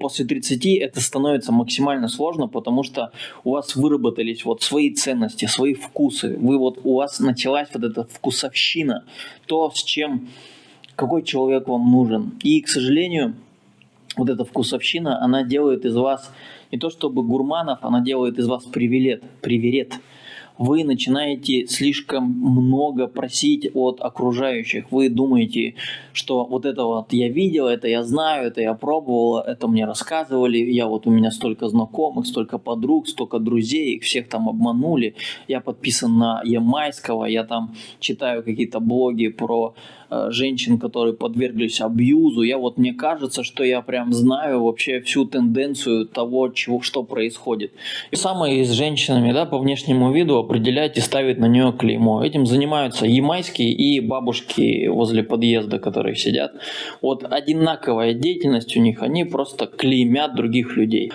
после 30 это становится максимально сложно, потому что у вас выработались вот свои ценности, свои вкусы. У вас началась вот эта вкусовщина, то, с чем, какой человек вам нужен. И, к сожалению, вот эта вкусовщина, она делает из вас не то чтобы гурманов, она делает из вас приверед. Вы начинаете слишком много просить от окружающих. Вы думаете, что вот это вот я видел, это я знаю, это я пробовал, это мне рассказывали, у меня столько знакомых, столько подруг, столько друзей, их всех там обманули. Я подписан на Ямайского, я там читаю какие-то блоги про женщин, которые подверглись абьюзу. Мне кажется, что я прям знаю вообще всю тенденцию того, что происходит. И самое с женщинами, по внешнему виду определять и ставить на нее клеймо. Этим занимаются ямайские и бабушки возле подъезда, которые сидят. Одинаковая деятельность у них, они просто клеймят других людей.